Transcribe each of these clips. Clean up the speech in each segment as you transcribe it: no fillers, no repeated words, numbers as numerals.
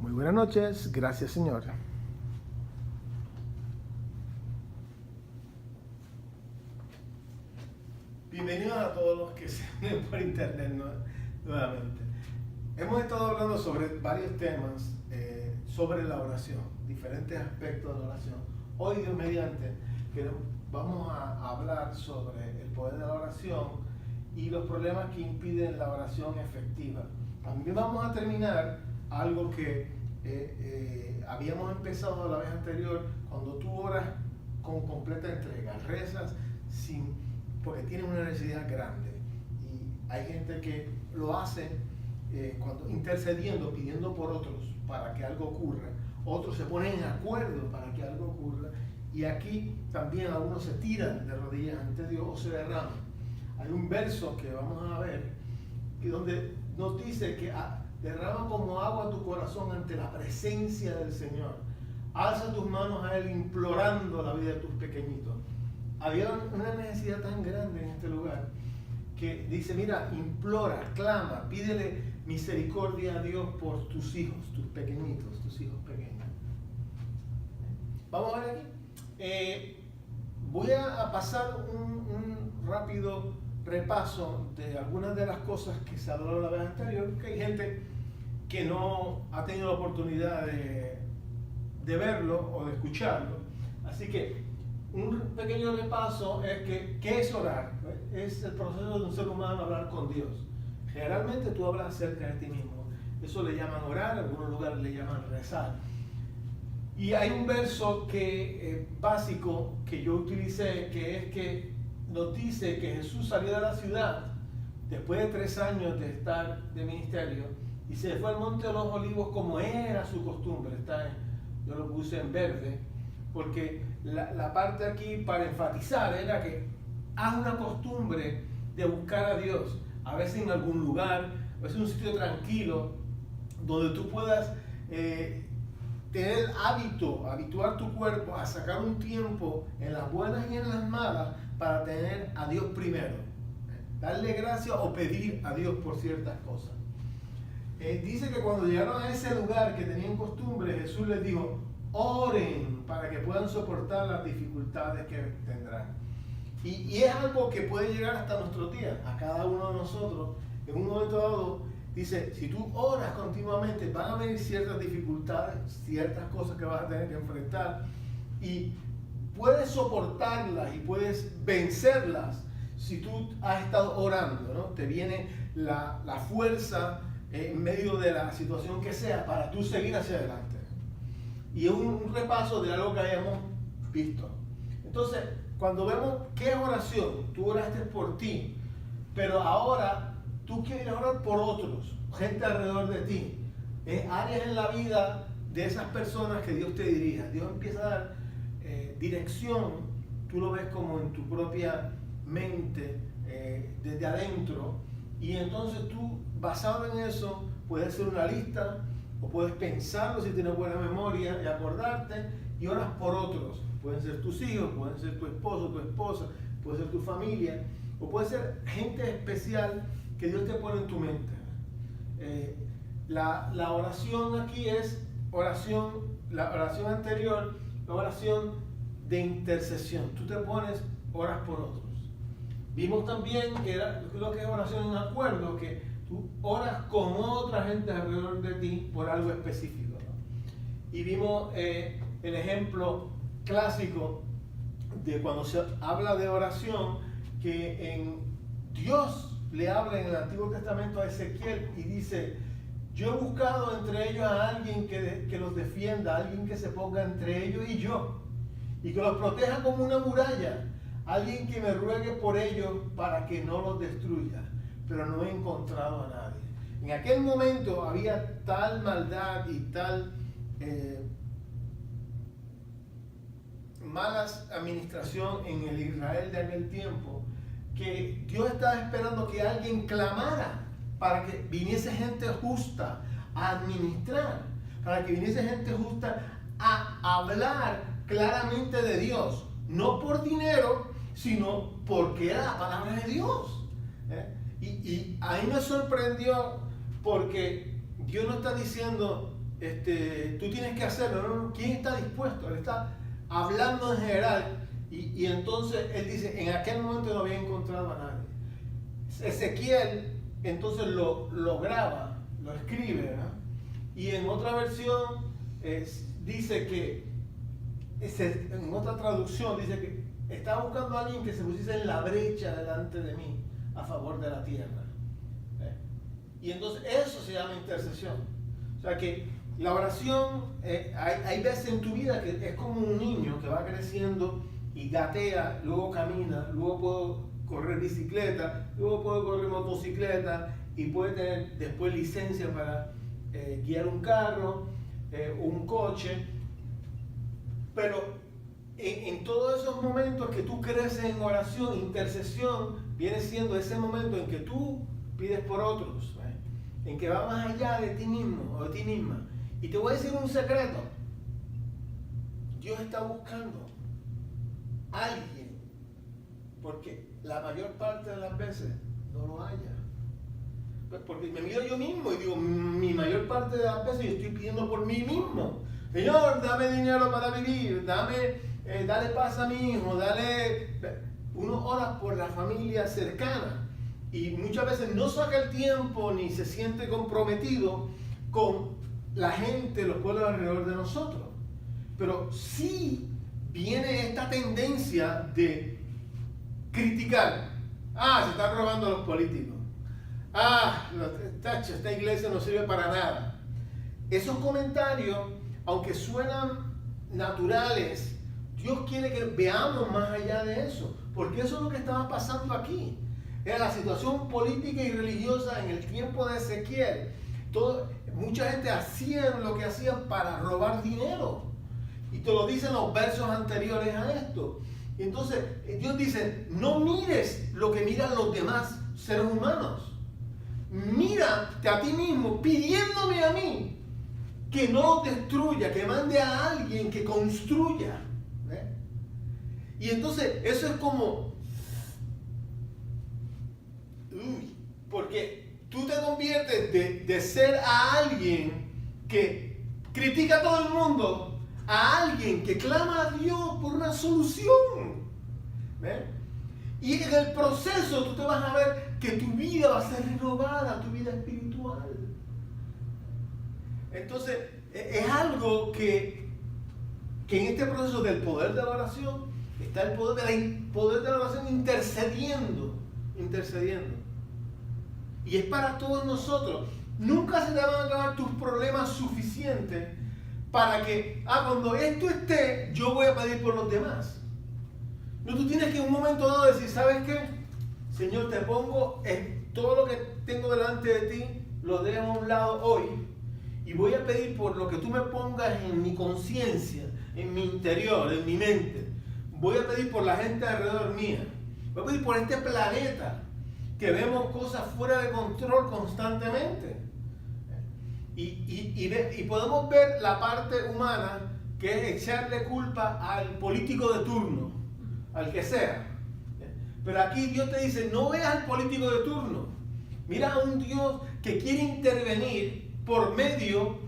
Muy buenas noches, gracias Señor. Bienvenidos a todos los que se unen por internet nuevamente. Hemos estado hablando sobre varios temas sobre la oración, diferentes aspectos de la oración. Hoy, Dios mediante, vamos a hablar sobre el poder de la oración y los problemas que impiden la oración efectiva. También vamos a terminar algo que habíamos empezado la vez anterior, cuando tú oras con completa entrega, rezas porque tienes una necesidad grande. Y hay gente que lo hace cuando intercediendo, pidiendo por otros para que algo ocurra. Otros se ponen en acuerdo para que algo ocurra. Y aquí también algunos se tiran de rodillas ante Dios o se derraman. Hay un verso que vamos a ver donde nos dice que derrama como agua tu corazón ante la presencia del Señor. Alza tus manos a Él implorando la vida de tus pequeñitos. Había una necesidad tan grande en este lugar que dice, mira, implora, clama, pídele misericordia a Dios por tus hijos, tus pequeñitos, tus hijos pequeños. Vamos a ver aquí. Voy a pasar un rápido repaso de algunas de las cosas que se habló la vez anterior, que hay gente que no ha tenido la oportunidad de verlo o de escucharlo. Así que un pequeño repaso es que ¿qué es orar? Es el proceso de un ser humano hablar con Dios. Generalmente tú hablas acerca de ti mismo. Eso le llaman orar, en algunos lugares le llaman rezar. Y hay un verso básico que yo utilicé, que es que nos dice que Jesús salió de la ciudad después de 3 años de estar de ministerio y se fue al Monte de los Olivos como era su costumbre. Yo lo puse en verde porque la parte aquí para enfatizar era que haz una costumbre de buscar a Dios, a veces en algún lugar, a veces en un sitio tranquilo, donde tú puedas tener habituar tu cuerpo a sacar un tiempo en las buenas y en las malas para tener a Dios primero. Darle gracias o pedir a Dios por ciertas cosas. Dice que cuando llegaron a ese lugar que tenían costumbre, Jesús les dijo, oren para que puedan soportar las dificultades que tendrán. Y es algo que puede llegar hasta nuestros días, a cada uno de nosotros. En un momento dado, dice, si tú oras continuamente, van a venir ciertas dificultades, ciertas cosas que vas a tener que enfrentar. Y puedes soportarlas y puedes vencerlas si tú has estado orando, ¿no? Te viene la fuerza en medio de la situación que sea para tú seguir hacia adelante. Y es un repaso de algo que hayamos visto. Entonces, cuando vemos qué es oración, tú oraste por ti, pero ahora tú quieres orar por otros, gente alrededor de ti. Es áreas en la vida de esas personas que Dios te dirija. Dios empieza a dar dirección, tú lo ves como en tu propia mente, desde adentro, y entonces tú, basado en eso, puedes hacer una lista, o puedes pensarlo si tienes buena memoria y acordarte, y oras por otros. Pueden ser tus hijos, pueden ser tu esposo, tu esposa, puede ser tu familia, o puede ser gente especial que Dios te pone en tu mente. La oración aquí es la oración anterior, la oración de intercesión. Tú te pones, oras por otros. Vimos también que era lo que es oración en acuerdo, que tú oras con otra gente alrededor de ti por algo específico, ¿no? Y vimos el ejemplo clásico de cuando se habla de oración, que Dios le habla en el Antiguo Testamento a Ezequiel y dice, yo he buscado entre ellos a alguien que los defienda, alguien que se ponga entre ellos y yo, y que los proteja como una muralla, alguien que me ruegue por ellos para que no los destruya, pero no he encontrado a nadie. En aquel momento había tal maldad y tal malas administración en el Israel de aquel tiempo, que Dios estaba esperando que alguien clamara para que viniese gente justa a administrar, para que viniese gente justa a hablar claramente de Dios, no por dinero, sino porque era la palabra de Dios. Y ahí me sorprendió porque Dios no está diciendo tú tienes que hacerlo, ¿no? ¿Quién está dispuesto? Él está hablando en general y entonces él dice, en aquel momento no había encontrado a nadie. Ezequiel entonces lo graba, lo escribe, ¿verdad? Y en otra versión dice que, en otra traducción dice que estaba buscando a alguien que se pusiese en la brecha delante de mí a favor de la tierra. Y entonces eso se llama intercesión. O sea que la oración, hay veces en tu vida que es como un niño que va creciendo y gatea, luego camina, luego puedo correr bicicleta, luego puedo correr motocicleta y puede tener después licencia para guiar un carro, un coche. Pero en todos esos momentos que tú creces en oración, intercesión viene siendo ese momento en que tú pides por otros, en que va más allá de ti mismo o de ti misma. Y te voy a decir un secreto. Dios está buscando a alguien, porque la mayor parte de las veces no lo haya. Pues porque me miro yo mismo y digo, mi mayor parte de las veces yo estoy pidiendo por mí mismo. Señor, dame dinero para vivir, dale paz a mi hijo, uno ora por la familia cercana. Y muchas veces no saca el tiempo ni se siente comprometido con la gente, los pueblos alrededor de nosotros. Pero sí viene esta tendencia de criticar. Se están robando los políticos. Esta iglesia no sirve para nada. Esos comentarios, aunque suenan naturales, Dios quiere que veamos más allá de eso. Porque eso es lo que estaba pasando aquí. Era la situación política y religiosa en el tiempo de Ezequiel. Mucha gente hacían lo que hacían para robar dinero. Y te lo dicen los versos anteriores a esto. Y entonces Dios dice, no mires lo que miran los demás seres humanos. Mírate a ti mismo pidiéndome a mí que no destruya, que mande a alguien que construya. Y entonces eso es como... porque tú te conviertes de ser a alguien que critica a todo el mundo a alguien que clama a Dios por una solución. Y en el proceso tú te vas a ver que tu vida va a ser renovada, tu vida espiritual. Entonces es algo que en este proceso del poder de la oración está el poder de la oración intercediendo. Y es para todos nosotros. Nunca se te van a acabar tus problemas suficientes para que, cuando esto esté, yo voy a pedir por los demás. No, tú tienes que en un momento dado decir, ¿sabes qué? Señor, te pongo todo lo que tengo delante de ti, lo dejo a un lado hoy. Y voy a pedir por lo que tú me pongas en mi conciencia, en mi interior, en mi mente. Voy a pedir por la gente alrededor mía. Voy a pedir por este planeta, que vemos cosas fuera de control constantemente. Y podemos ver la parte humana, que es echarle culpa al político de turno, al que sea. Pero aquí Dios te dice, no veas al político de turno. Mira a un Dios que quiere intervenir por medio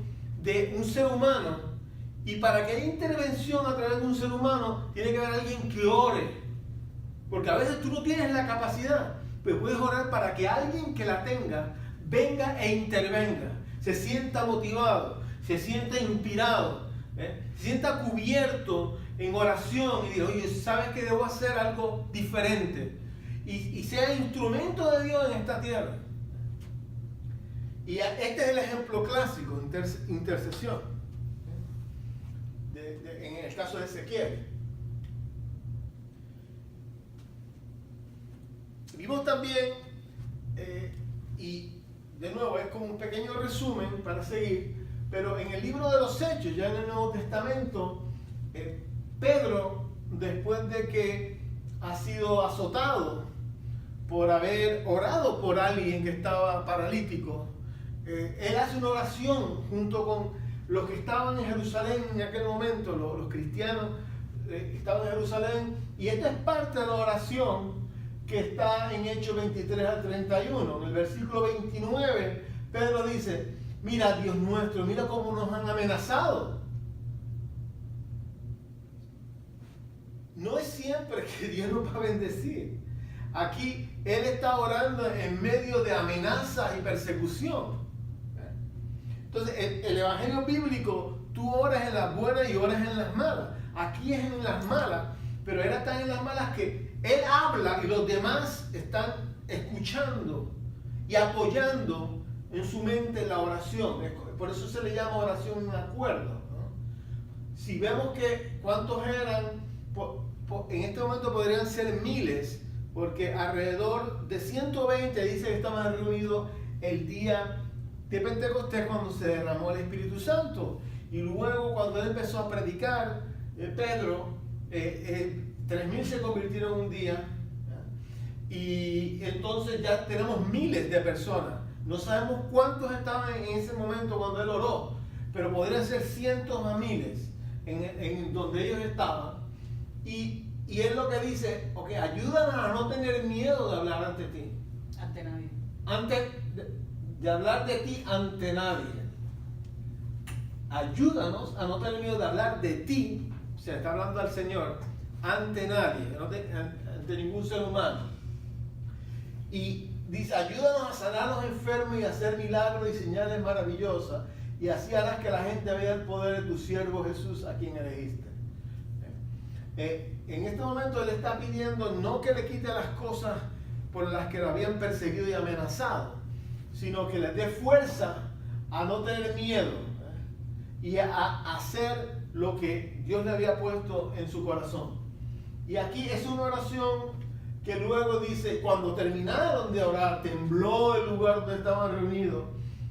de un ser humano. Y para que haya intervención a través de un ser humano, tiene que haber alguien que ore. Porque a veces tú no tienes la capacidad, pero puedes orar para que alguien que la tenga venga e intervenga, se sienta motivado, se sienta inspirado, se sienta cubierto en oración y diga, oye, ¿sabes que debo hacer algo diferente? Y sea instrumento de Dios en esta tierra. Y este es el ejemplo clásico, intercesión, en el caso de Ezequiel. Vimos también, y de nuevo es como un pequeño resumen para seguir, pero en el libro de los Hechos, ya en el Nuevo Testamento, Pedro, después de que ha sido azotado por haber orado por alguien que estaba paralítico, él hace una oración junto con los que estaban en Jerusalén en aquel momento, los cristianos estaban en Jerusalén, y esta es parte de la oración que está en Hechos 23 al 31. En el versículo 29, Pedro dice, mira Dios nuestro, mira cómo nos han amenazado. No es siempre que Dios nos va a bendecir. Aquí Él está orando en medio de amenazas y persecución. Entonces, el evangelio bíblico, tú oras en las buenas y oras en las malas. Aquí es en las malas, pero Él está en las malas que Él habla y los demás están escuchando y apoyando en su mente la oración. Por eso se le llama oración en acuerdo, ¿no? Si vemos que cuántos eran, en este momento podrían ser miles, porque alrededor de 120 dice que estaban reunidos el día de Pentecostés cuando se derramó el Espíritu Santo. Y luego cuando él empezó a predicar, Pedro, 3.000 se convirtieron en un día. Y entonces ya tenemos miles de personas. No sabemos cuántos estaban en ese momento cuando él oró, pero podrían ser cientos a miles en donde ellos estaban. Y él lo que dice, ok, ayúdanos a no tener miedo de hablar ante ti. Ante nadie. Antes de hablar de ti ante nadie. Ayúdanos a no tener miedo de hablar de ti, se está hablando al Señor, ante nadie, ante ningún ser humano. Y dice, ayúdanos a sanar a los enfermos y a hacer milagros y señales maravillosas, y así harás que la gente vea el poder de tu siervo Jesús, a quien elegiste. En este momento él está pidiendo no que le quite las cosas por las que lo habían perseguido y amenazado, sino que les dé fuerza a no tener miedo y a hacer lo que Dios le había puesto en su corazón. Y aquí es una oración que luego dice, cuando terminaron de orar, tembló el lugar donde estaban reunidos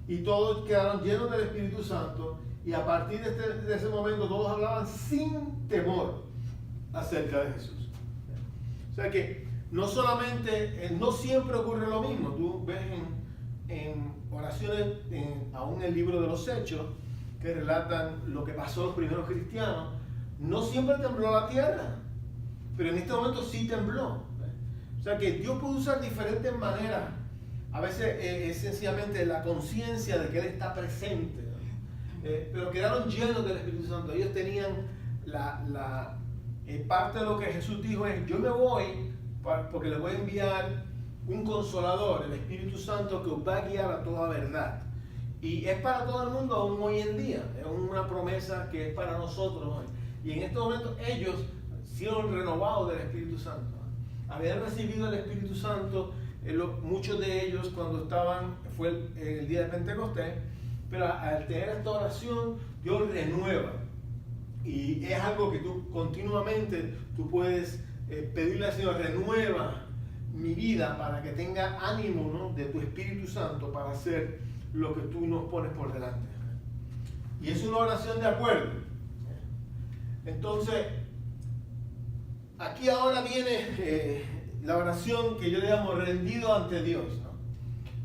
y todos quedaron llenos del Espíritu Santo, y a partir de ese momento todos hablaban sin temor acerca de Jesús. O sea que no solamente, no siempre ocurre lo mismo. Tú ves en oraciones, aún en el libro de los Hechos, que relatan lo que pasó a los primeros cristianos, no siempre tembló la tierra, pero en este momento sí tembló. O sea que Dios puede usar diferentes maneras. A veces es sencillamente la conciencia de que Él está presente, ¿no? Pero quedaron llenos del Espíritu Santo. Ellos tenían parte de lo que Jesús dijo es, yo me voy porque les voy a enviar un consolador, el Espíritu Santo, que os va a guiar a toda verdad. Y es para todo el mundo aún hoy en día. Es una promesa que es para nosotros hoy. Y en este momento ellos fueron renovados del Espíritu Santo. Habían recibido el Espíritu Santo, muchos de ellos cuando fue el día de Pentecostés, pero al tener esta oración, Dios renueva. Y es algo que tú continuamente puedes pedirle al Señor, renueva mi vida para que tenga ánimo, ¿no?, de tu Espíritu Santo para hacer lo que tú nos pones por delante. Y es una oración de acuerdo. Entonces, aquí ahora viene la oración que yo le llamo rendido ante Dios, ¿no?,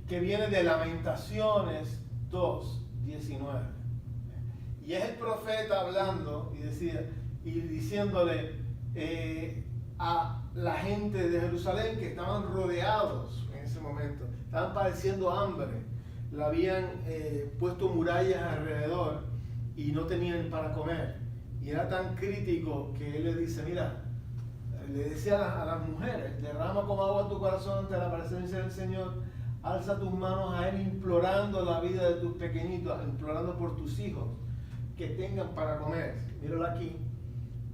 que viene de Lamentaciones 2:19. Y es el profeta hablando y diciéndole a la gente de Jerusalén que estaban rodeados en ese momento, estaban padeciendo hambre, le habían puesto murallas alrededor y no tenían para comer. Y era tan crítico que él le dice, mira, le decía a las mujeres, derrama como agua tu corazón ante la presencia del Señor, alza tus manos a Él implorando la vida de tus pequeñitos, implorando por tus hijos, que tengan para comer. Míralo aquí,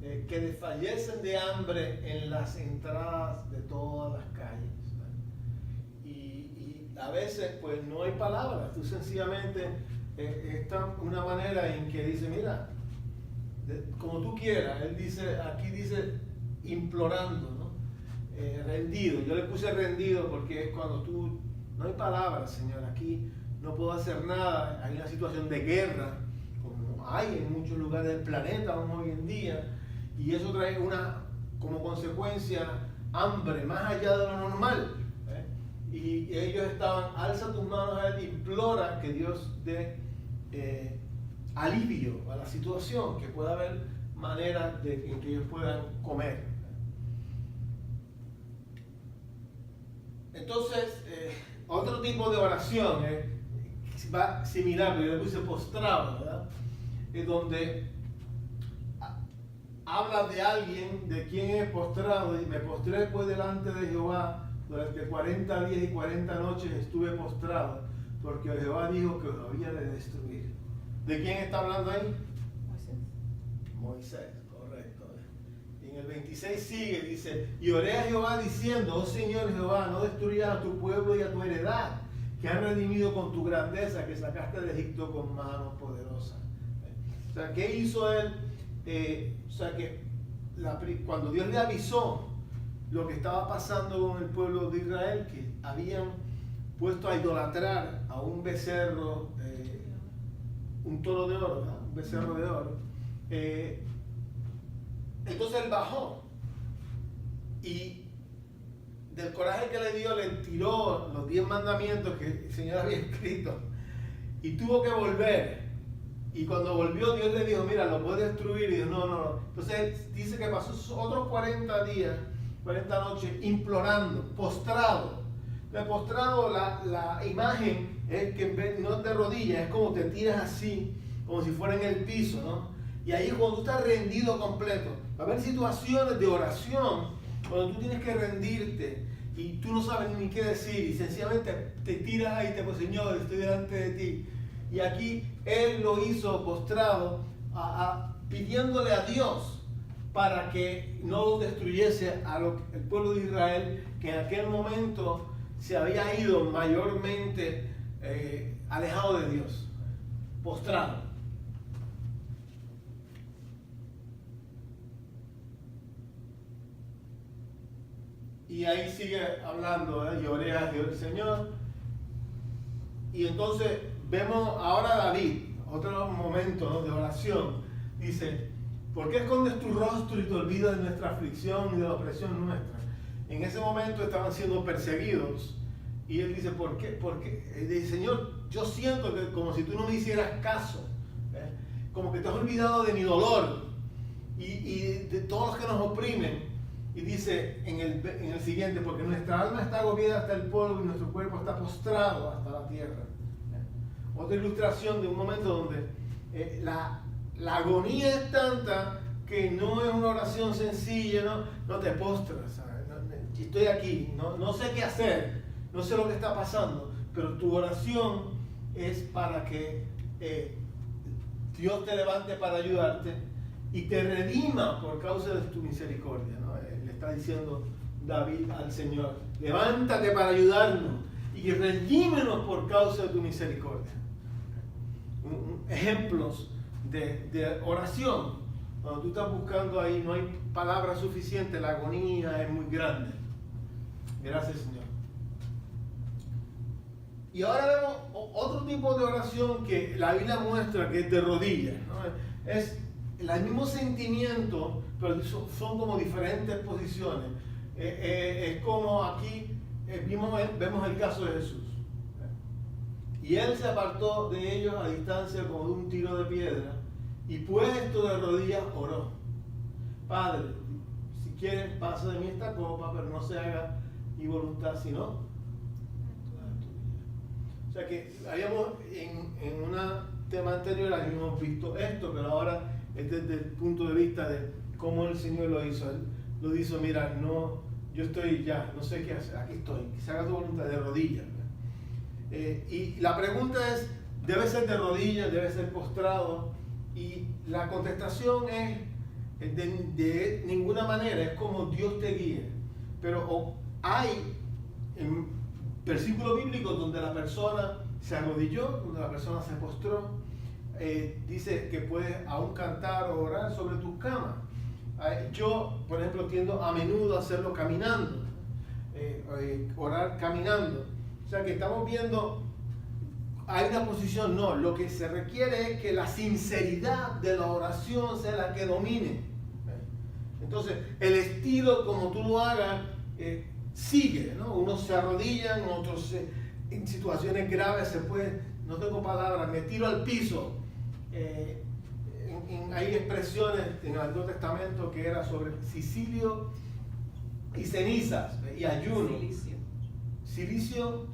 que desfallecen de hambre en las entradas de todas las calles. Y a veces pues no hay palabras, tú sencillamente está una manera en que dice, mira, como tú quieras. Él dice, aquí dice implorando, ¿no? Rendido. Yo le puse rendido porque es cuando tú, no hay palabras, Señor, aquí no puedo hacer nada, hay una situación de guerra, como hay en muchos lugares del planeta aún hoy en día, y eso trae como consecuencia hambre más allá de lo normal. Y ellos estaban, alza tus manos a Él, implora que Dios dé alivio a la situación, que pueda haber maneras de que ellos puedan comer. Entonces, otro tipo de oración va similar, pero yo le puse postrado, ¿verdad? Es donde habla de alguien, de quien es postrado, y me postré pues delante de Jehová, durante 40 días y 40 noches estuve postrado, porque Jehová dijo que lo había de destruir. ¿De quién está hablando ahí? Moisés, correcto. Y en el 26 sigue, dice, y oré a Jehová diciendo, oh Señor Jehová, no destruyas a tu pueblo y a tu heredad, que han redimido con tu grandeza, que sacaste de Egipto con mano poderosa. O sea, ¿qué hizo él? O sea, que cuando Dios le avisó lo que estaba pasando con el pueblo de Israel, que habían puesto a idolatrar a un becerro, un toro de oro, ¿no? Un becerro de oro. Entonces él bajó y del coraje que le dio, le tiró los 10 mandamientos que el Señor había escrito y tuvo que volver. Y cuando volvió, Dios le dijo, mira, lo puedes destruir. Y dijo, no. Entonces dice que pasó otros 40 días, 40 noches, implorando, postrado. El postrado, la imagen es que en vez, no es de rodillas, es como te tiras así, como si fuera en el piso, ¿no? Y ahí cuando tú estás rendido completo, va a haber situaciones de oración, cuando tú tienes que rendirte y tú no sabes ni qué decir y sencillamente te tiras ahí y te dices, Señor, estoy delante de ti. Y aquí él lo hizo postrado, pidiéndole a Dios para que no destruyese al pueblo de Israel, que en aquel momento se había ido mayormente alejado de Dios, postrado. Y ahí sigue hablando, y oré a Dios el Señor. Y entonces vemos ahora a David, otro momento, ¿no?, de oración. Dice, ¿por qué escondes tu rostro y te olvidas de nuestra aflicción y de la opresión nuestra? En ese momento estaban siendo perseguidos. Y él dice, ¿por qué? Porque dice, Señor, yo siento que como si tú no me hicieras caso. Como que te has olvidado de mi dolor y de todos los que nos oprimen. Y dice en el siguiente, porque nuestra alma está agobiada hasta el polvo y nuestro cuerpo está postrado hasta la tierra. Otra ilustración de un momento donde la agonía es tanta que no es una oración sencilla, no te postras, ¿sabes? Estoy aquí, no sé qué hacer, no sé lo que está pasando, pero tu oración es para que Dios te levante para ayudarte y te redima por causa de tu misericordia, ¿no? Le está diciendo David al Señor, levántate para ayudarnos y redímenos por causa de tu misericordia. Ejemplos de oración. Cuando tú estás buscando ahí, no hay palabras suficientes, la agonía es muy grande. Gracias, Señor. Y ahora vemos otro tipo de oración que la Biblia muestra que es de rodillas, ¿no? Es el mismo sentimiento, pero son como diferentes posiciones. Es como aquí vemos el caso de Jesús. Y él se apartó de ellos a distancia como de un tiro de piedra y puesto de rodillas oró. Padre, si quieres pasa de mí esta copa, pero no se haga mi voluntad sino la tuya. O sea que habíamos en un tema anterior habíamos visto esto, pero ahora es desde el punto de vista de cómo el Señor lo hizo. Él lo hizo, mira, no, yo estoy ya, no sé qué hacer, aquí estoy, que se haga tu voluntad de rodillas. Y la pregunta es, ¿debe ser de rodillas, debe ser postrado? Y la contestación es, de ninguna manera, es como Dios te guíe. Pero hay versículos bíblicos donde la persona se arrodilló, donde la persona se postró. Dice que puedes aún cantar o orar sobre tus camas. Yo, por ejemplo, tiendo a menudo a hacerlo caminando, orar caminando. O sea que estamos viendo, hay una posición, no, lo que se requiere es que la sinceridad de la oración sea la que domine. Entonces, el estilo como tú lo hagas, sigue, ¿no? Unos se arrodillan, otros en situaciones graves se puede, no tengo palabras, me tiro al piso. Hay expresiones en el Antiguo Testamento que era sobre silicio y cenizas y ayuno. Silicio.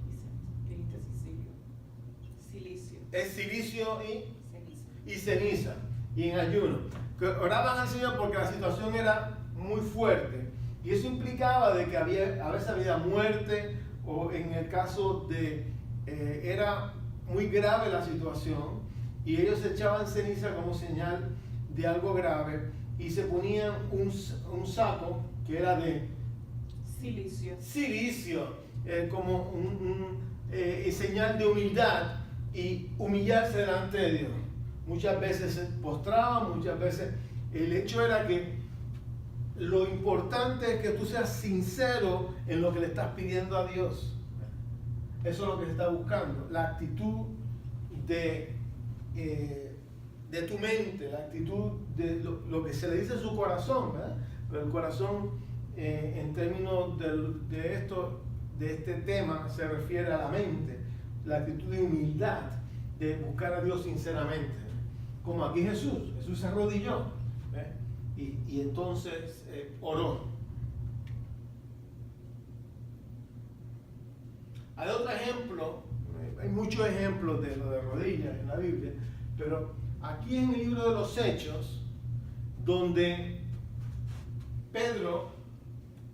es silicio Ceniza. y ceniza, y en ayuno. Que oraban al Señor porque la situación era muy fuerte. Y eso implicaba de que a veces había muerte, o en el caso de, era muy grave la situación, y ellos echaban ceniza como señal de algo grave, y se ponían un saco que era de silicio, como señal de humildad y humillarse delante de Dios. Muchas veces se postraban, muchas veces el hecho era que lo importante es que tú seas sincero en lo que le estás pidiendo a Dios. Eso es lo que se está buscando, la actitud de tu mente, la actitud de lo que se le dice a su corazón, ¿verdad? Pero el corazón, en términos de este tema, se refiere a la mente, la actitud de humildad, de buscar a Dios sinceramente. Como aquí Jesús se arrodilló, ¿eh? y entonces oró. Hay otro ejemplo, hay muchos ejemplos de lo de rodillas en la Biblia, pero aquí en el libro de los Hechos, donde Pedro,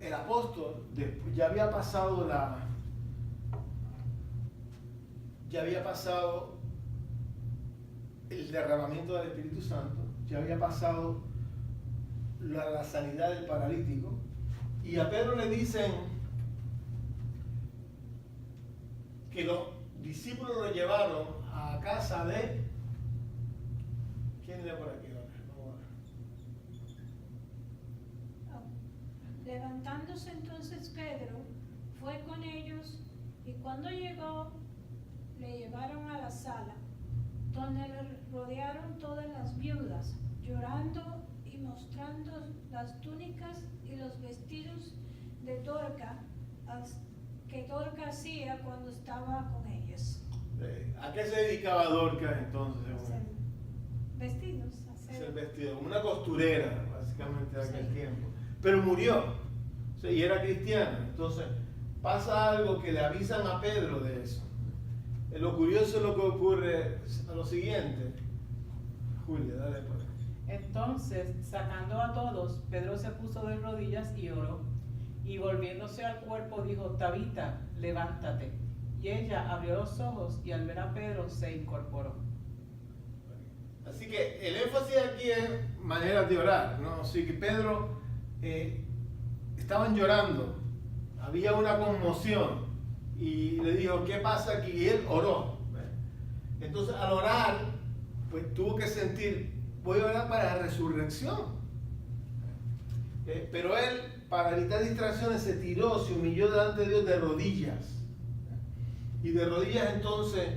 el apóstol, ya había pasado el derramamiento del Espíritu Santo, ya había pasado la sanidad del paralítico, y a Pedro le dicen que los discípulos lo llevaron a casa de... ¿Quién lee por aquí? Levantándose entonces Pedro, fue con ellos, y cuando llegó, le llevaron a la sala, donde le rodearon todas las viudas, llorando y mostrando las túnicas y los vestidos de Dorcas, que Dorcas hacía cuando estaba con ellas. ¿A qué se dedicaba Dorcas entonces? Hacer vestidos, Hacer vestidos, una costurera, básicamente de aquel Sí. tiempo. Pero murió, o sea, y era cristiana. Entonces pasa algo que le avisan a Pedro de eso. Lo curioso es lo que ocurre a lo siguiente. Julia, dale por ahí. Entonces, sacando a todos, Pedro se puso de rodillas y oró. Y volviéndose al cuerpo dijo: Tabita, levántate. Y ella abrió los ojos y al ver a Pedro se incorporó. Así que el énfasis aquí es maneras de orar, ¿no? Así que Pedro, estaban llorando, había una conmoción, y le dijo: ¿qué pasa aquí? Y él oró. Entonces, al orar, pues tuvo que sentir: voy a orar para la resurrección. Pero él, para evitar distracciones, se tiró, se humilló delante de Dios de rodillas. Y de rodillas entonces,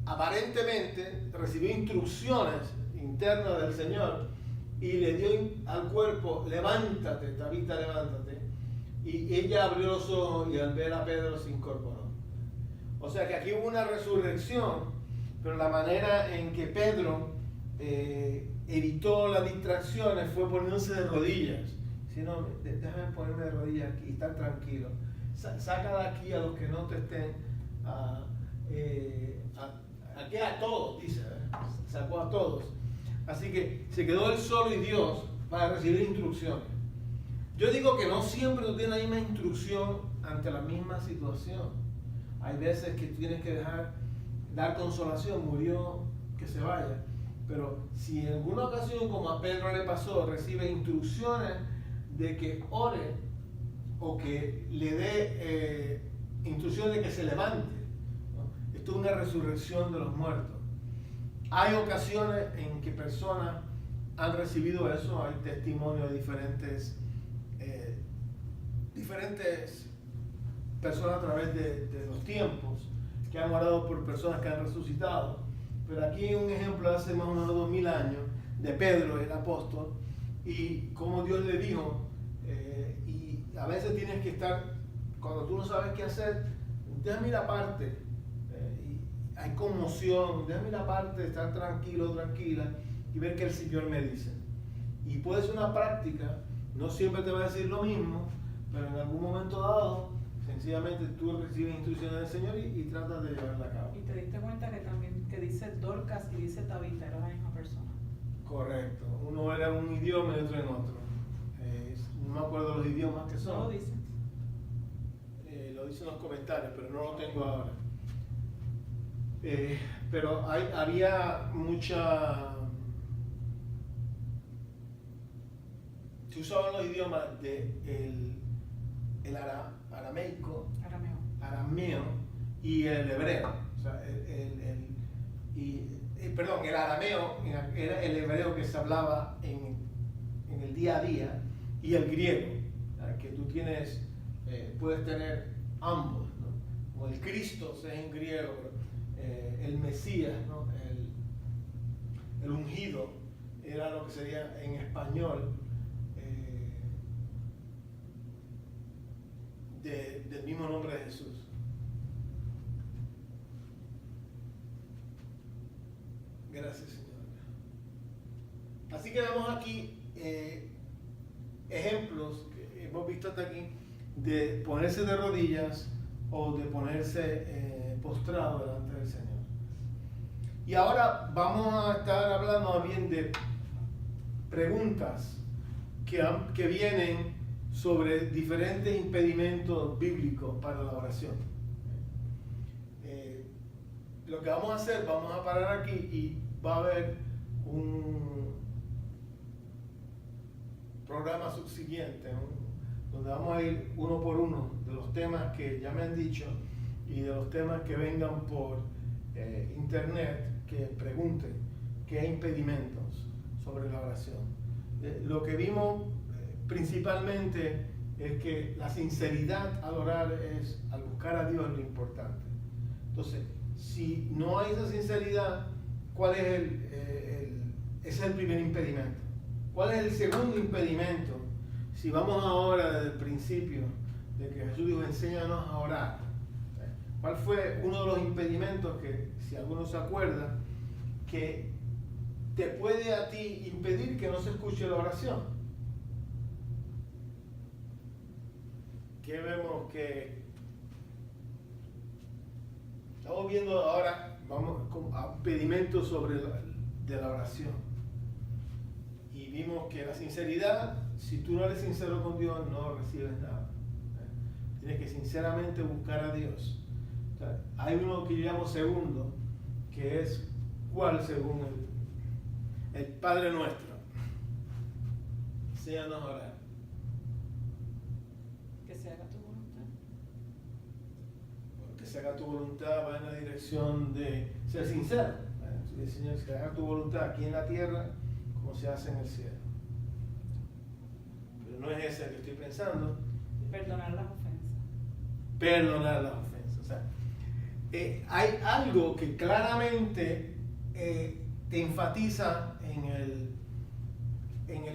aparentemente, recibió instrucciones internas del Señor y le dio al cuerpo: levántate, Tabita, levántate. Y ella abrió los ojos y al ver a Pedro se incorporó. O sea que aquí hubo una resurrección, pero la manera en que Pedro evitó las distracciones fue poniéndose de rodillas. Si no, déjame ponerme de rodillas aquí y estar tranquilo. Saca de aquí a los que no te estén, aquí a todos, dice, sacó a todos. Así que se quedó él solo y Dios para recibir instrucciones. Yo digo que no siempre tú tienes la misma instrucción ante la misma situación. Hay veces que tienes que dar consolación, murió, que se vaya. Pero si en alguna ocasión, como a Pedro le pasó, recibe instrucciones de que ore o que le dé instrucciones de que se levante, ¿no? Esto es una resurrección de los muertos. Hay ocasiones en que personas han recibido eso, hay testimonios de diferentes personas a través de los tiempos que han orado por personas que han resucitado. Pero aquí hay un ejemplo hace más o menos 2000 años de Pedro, el apóstol, y cómo Dios le dijo, y a veces tienes que estar, cuando tú no sabes qué hacer, déjame ir aparte, y hay conmoción, déjame ir aparte, estar tranquilo, tranquila, y ver qué el Señor me dice. Y puede ser una práctica, no siempre te va a decir lo mismo, pero en algún momento dado Sencillamente tú recibes instrucciones del Señor y tratas de llevarla a cabo. Y te diste cuenta que también que dice Dorcas y dice Tabita, era la misma persona. Correcto. Uno era en un idioma y otro en otro. No me acuerdo los idiomas que son. No lo dice. Lo dicen los comentarios, pero no lo tengo ahora. Pero había mucha... Se usaban los idiomas de el arameico, arameo y el hebreo. O sea, el arameo era el hebreo que se hablaba en el día a día, y el griego, que tú tienes, puedes tener ambos, ¿no? Como el Cristo es en griego, el Mesías, ¿no? El ungido era lo que sería en español del mismo nombre de Jesús. Gracias, Señor. Así que vemos aquí ejemplos que hemos visto hasta aquí de ponerse de rodillas o de ponerse postrado delante del Señor. Y ahora vamos a estar hablando bien de preguntas que vienen sobre diferentes impedimentos bíblicos para la oración. Lo que vamos a hacer, vamos a parar aquí y va a haber un programa subsiguiente, ¿no? Donde vamos a ir uno por uno de los temas que ya me han dicho y de los temas que vengan por internet, que pregunten qué impedimentos sobre la oración. Lo que vimos principalmente es que la sinceridad al orar es, al buscar a Dios, lo importante. Entonces, si no hay esa sinceridad, ¿cuál es ese es el primer impedimento? ¿Cuál es el segundo impedimento? Si vamos ahora desde el principio de que Jesús dijo, enséñanos a orar. ¿Cuál fue uno de los impedimentos que, si alguno se acuerda, que te puede a ti impedir que no se escuche la oración? ¿Qué vemos que estamos viendo ahora? Vamos a impedimentos de la oración. Y vimos que la sinceridad, si tú no eres sincero con Dios, no recibes nada. Tienes que sinceramente buscar a Dios. O sea, hay uno que yo llamo segundo, que es ¿cuál? Según el Padre Nuestro. Enséñanos a orar. Que se haga tu voluntad. Que se haga tu voluntad va en la dirección de ser sincero. Señor, que haga tu voluntad aquí en la tierra como se hace en el cielo. Pero no es ese el que estoy pensando. Perdonar las ofensas. Perdonar las ofensas. O sea, hay algo que claramente te enfatiza en el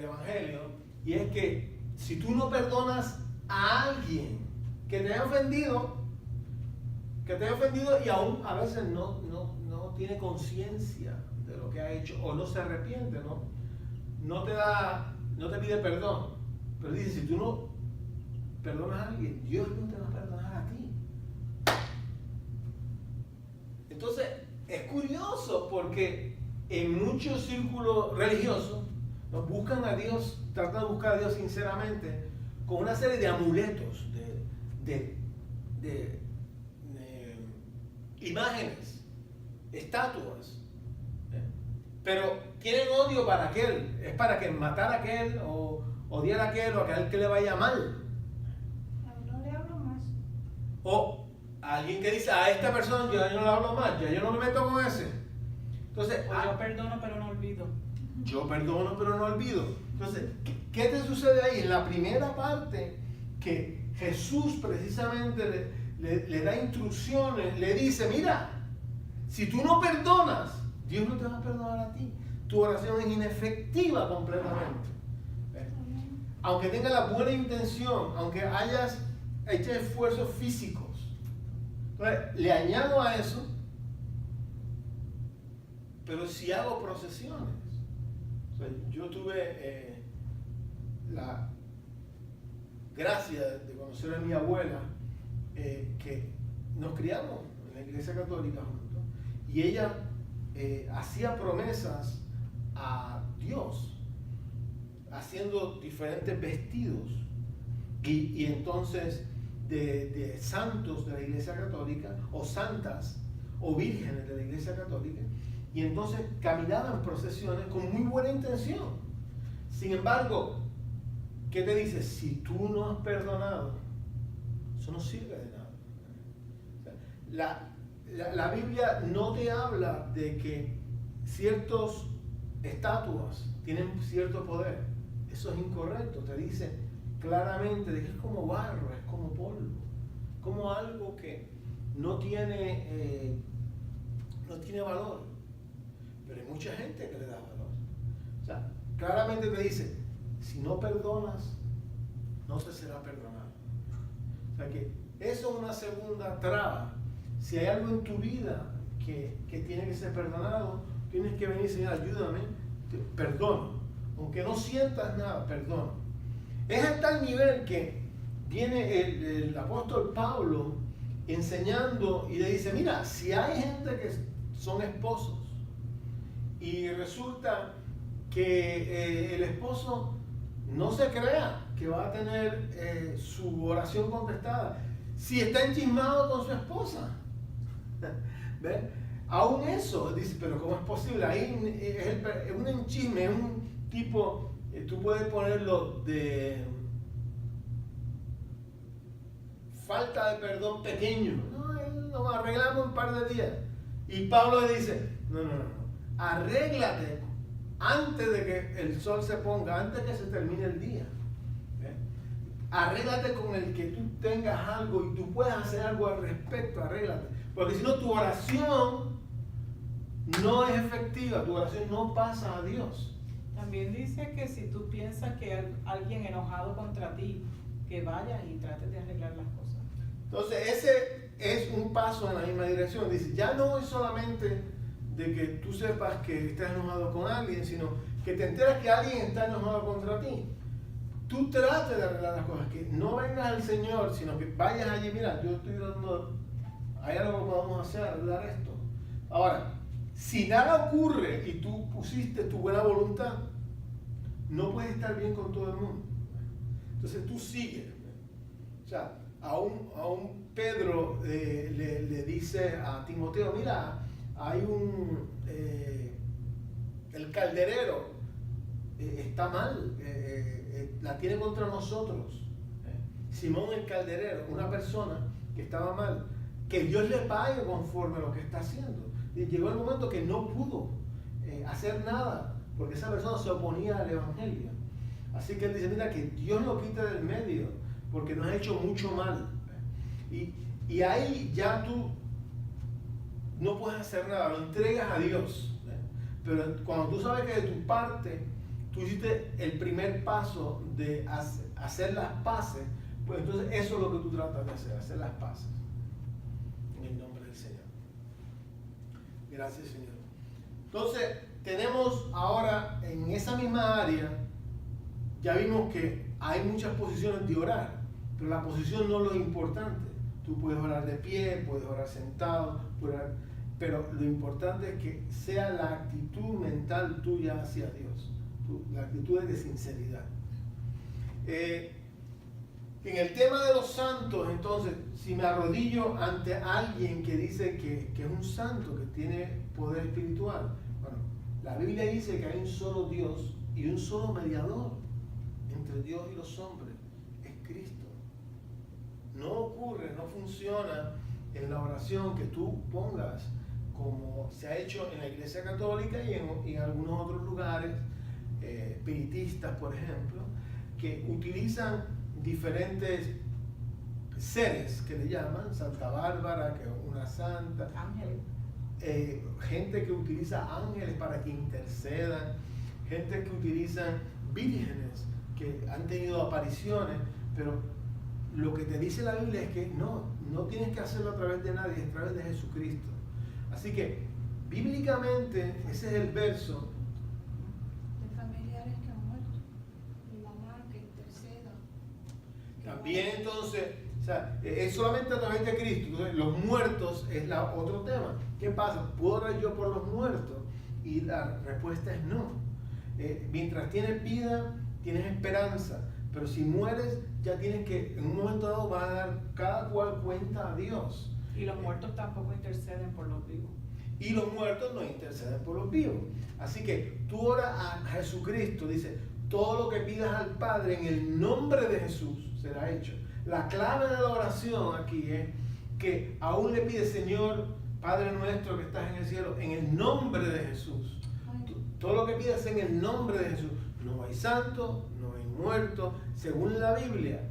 Evangelio, y es que si tú no perdonas a alguien que te haya ofendido, y aún a veces no tiene conciencia de lo que ha hecho o no se arrepiente, no te pide perdón, pero dice, si tú no perdonas a alguien, Dios no te va a perdonar a ti. Entonces es curioso porque en muchos círculos religiosos buscan a Dios, tratan de buscar a Dios sinceramente con una serie de amuletos, de imágenes, estatuas, pero tienen odio para aquel, es para que matar a aquel o odiar a aquel o a aquel que le vaya mal. No le hablo más. O alguien que dice, a esta persona yo no le hablo más, yo no me meto con ese. Entonces, Yo perdono pero no olvido. Yo perdono pero no olvido. Entonces, ¿qué te sucede ahí? En la primera parte, que Jesús precisamente le da instrucciones, le dice, mira, si tú no perdonas, Dios no te va a perdonar a ti. Tu oración es inefectiva completamente. Aunque tengas la buena intención, aunque hayas hecho esfuerzos físicos. Entonces, le añado a eso, pero si hago procesiones. O sea, yo tuve la gracia de conocer a mi abuela que nos criamos en la Iglesia Católica juntos, y ella hacía promesas a Dios, haciendo diferentes vestidos, y entonces de santos de la Iglesia Católica, o santas, o vírgenes de la Iglesia Católica, y entonces caminaban procesiones con muy buena intención. Sin embargo, ¿qué te dice? Si tú no has perdonado, eso no sirve de nada. La Biblia no te habla de que ciertas estatuas tienen cierto poder. Eso es incorrecto. Te dice claramente de que es como barro, es como polvo, como algo que no tiene valor. Pero hay mucha gente que le da valor. O sea, claramente te dice, si no perdonas, no te será perdonado. O sea que eso es una segunda traba. Si hay algo en tu vida que tiene que ser perdonado, tienes que venir, Señor, ayúdame, te perdono. Aunque no sientas nada, perdono. Es a tal nivel que viene el apóstol Pablo enseñando y le dice, mira, si hay gente que son esposos y resulta que el esposo no se crea que va a tener su oración contestada, si está enchismado con su esposa. ¿Ves? Aún eso, dice, pero ¿cómo es posible? Ahí es un enchisme, es un tipo, tú puedes ponerlo de falta de perdón pequeño. No, nos arreglamos un par de días. Y Pablo le dice, no, arréglate antes de que el sol se ponga, antes de que se termine el día. Arréglate con el que tú tengas algo y tú puedas hacer algo al respecto, arréglate. Porque si no, tu oración no es efectiva, tu oración no pasa a Dios. También dice que si tú piensas que hay alguien enojado contra ti, que vayas y trates de arreglar las cosas. Entonces, ese es un paso en la misma dirección. Dice, ya no es solamente de que tú sepas que estás enojado con alguien, sino que te enteras que alguien está enojado contra ti. Tú trates de arreglar las cosas, que no vengas al Señor, sino que vayas allí, mira, yo estoy dando, hay algo que podemos hacer, arreglar esto. Ahora, si nada ocurre y tú pusiste tu buena voluntad, no puedes estar bien con todo el mundo. Entonces tú sigues. O sea, aún Pedro le dice a Timoteo, mira, hay el calderero está mal, la tiene contra nosotros. Simón el calderero, una persona que estaba mal, que Dios le pague conforme a lo que está haciendo. Y llegó el momento que no pudo hacer nada, porque esa persona se oponía al evangelio. Así que él dice, mira, que Dios lo quite del medio, porque nos ha hecho mucho mal. Y ahí ya tú no puedes hacer nada, lo entregas a Dios. Pero cuando tú sabes que de tu parte, tú hiciste el primer paso de hacer las paces, pues entonces eso es lo que tú tratas de hacer las paces. En el nombre del Señor. Gracias, Señor. Entonces, tenemos ahora en esa misma área, ya vimos que hay muchas posiciones de orar, pero la posición no es lo importante. Tú puedes orar de pie, puedes orar sentado, pero lo importante es que sea la actitud mental tuya hacia Dios, la actitud de sinceridad. En el tema de los santos, entonces, si me arrodillo ante alguien que dice que es un santo, que tiene poder espiritual, bueno, la Biblia dice que hay un solo Dios y un solo mediador entre Dios y los hombres, es Cristo. No ocurre, no funciona en la oración que tú pongas, como se ha hecho en la Iglesia Católica y en algunos otros lugares, espiritistas, por ejemplo, que utilizan diferentes seres que le llaman Santa Bárbara, que es una santa, Ángeles. Gente que utiliza ángeles para que intercedan, gente que utilizan vírgenes que han tenido apariciones, pero lo que te dice la Biblia es que no tienes que hacerlo a través de nadie, es a través de Jesucristo. Así que, bíblicamente, ese es el verso. De familiares que han muerto, mi mamá que interceda. También entonces, sea, es solamente a través de Cristo. Entonces, los muertos es otro tema. ¿Qué pasa? ¿Puedo orar yo por los muertos? Y la respuesta es no. Mientras tienes vida, tienes esperanza. Pero si mueres, ya tienes que, en un momento dado, va a dar cada cual cuenta a Dios. Y los muertos tampoco interceden por los vivos. Y los muertos no interceden por los vivos. Así que tú oras a Jesucristo, dice, todo lo que pidas al Padre en el nombre de Jesús será hecho. La clave de la oración aquí es que aún le pides, Señor, Padre nuestro que estás en el cielo, en el nombre de Jesús. Todo lo que pidas en el nombre de Jesús. No hay santo, no hay muerto, según la Biblia.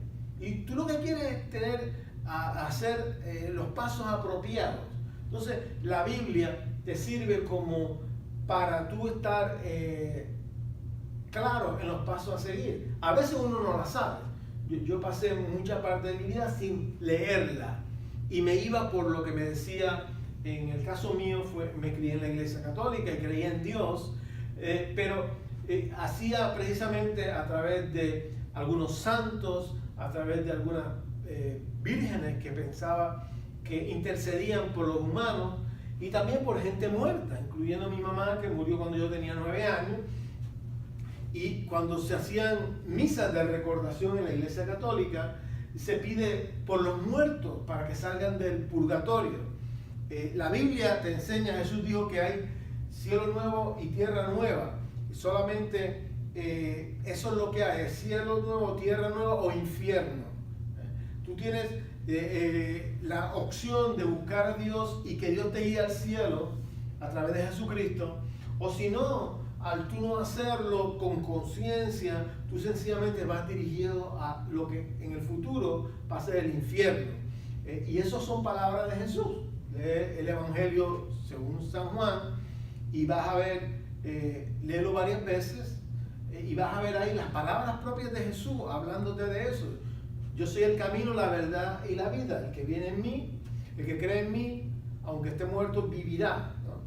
Y tú lo que quieres es hacer los pasos apropiados. Entonces, la Biblia te sirve como para tú estar claro en los pasos a seguir. A veces uno no la sabe. Yo pasé mucha parte de mi vida sin leerla y me iba por lo que me decía. En el caso mío me crié en la Iglesia Católica y creía en Dios, pero hacía precisamente a través de algunos santos, a través de algunas vírgenes que pensaba que intercedían por los humanos y también por gente muerta, incluyendo a mi mamá que murió cuando yo tenía 9 años. Y cuando se hacían misas de recordación en la Iglesia Católica, se pide por los muertos para que salgan del purgatorio. La Biblia te enseña, Jesús dijo que hay cielo nuevo y tierra nueva. Solamente eso es lo que hay, cielo nuevo, tierra nueva o infierno. Tú tienes la opción de buscar a Dios y que Dios te guíe al cielo a través de Jesucristo, o si no, al tú no hacerlo con conciencia, tú sencillamente vas dirigido a lo que en el futuro va a ser el infierno. Y eso son palabras de Jesús. Lee el Evangelio según San Juan y vas a ver, léelo varias veces y vas a ver ahí las palabras propias de Jesús hablándote de eso. Yo soy el camino, la verdad y la vida. El que viene en mí, el que cree en mí, aunque esté muerto, vivirá, ¿no?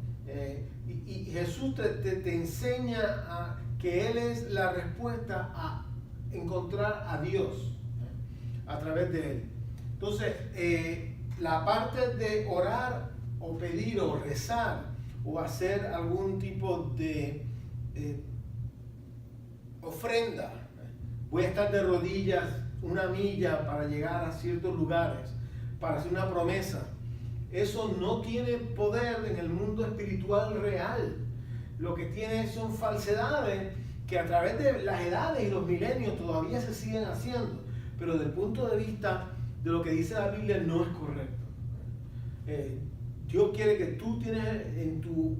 Y Jesús te enseña que Él es la respuesta a encontrar a Dios a través de Él. Entonces, la parte de orar o pedir o rezar o hacer algún tipo de ofrenda. Voy a estar de rodillas una milla para llegar a ciertos lugares, para hacer una promesa. Eso no tiene poder en el mundo espiritual real. Lo que tiene son falsedades que a través de las edades y los milenios todavía se siguen haciendo. Pero desde el punto de vista de lo que dice la Biblia no es correcto. Dios quiere que tú tienes en tu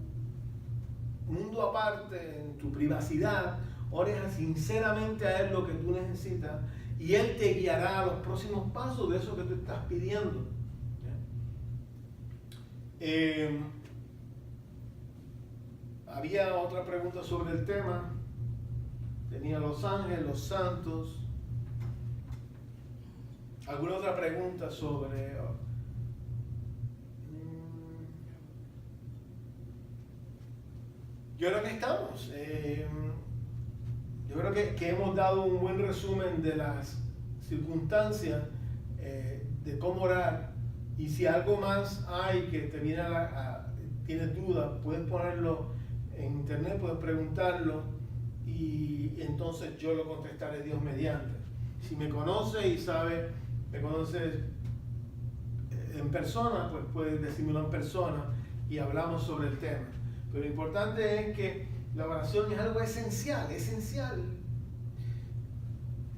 mundo aparte, en tu privacidad, ores sinceramente a Él lo que tú necesitas y Él te guiará a los próximos pasos de eso que tú estás pidiendo. Había otra pregunta sobre el tema. Tenía los ángeles, los santos. ¿Alguna otra pregunta sobre? Yo creo que estamos. Yo creo que hemos dado un buen resumen de las circunstancias de cómo orar. Y si algo más hay que te viene tienes dudas, puedes ponerlo en internet, puedes preguntarlo y entonces yo lo contestaré Dios mediante. Si me conoces y sabes, me conoces en persona, pues puedes decírmelo en persona y hablamos sobre el tema. Pero lo importante es que la oración es algo esencial,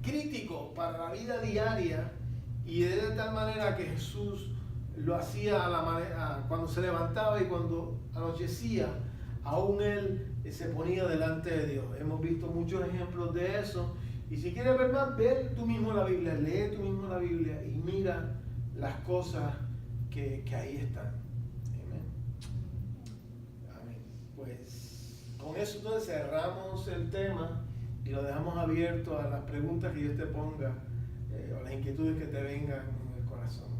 crítico para la vida diaria y de tal manera que Jesús lo hacía cuando se levantaba y cuando anochecía, aún Él se ponía delante de Dios. Hemos visto muchos ejemplos de eso. Y si quieres ver más, ve tú mismo la Biblia, lee tú mismo la Biblia y mira las cosas que ahí están. Amén. Amén. Pues con eso entonces cerramos el tema y lo dejamos abierto a las preguntas que Dios te ponga o las inquietudes que te vengan en el corazón.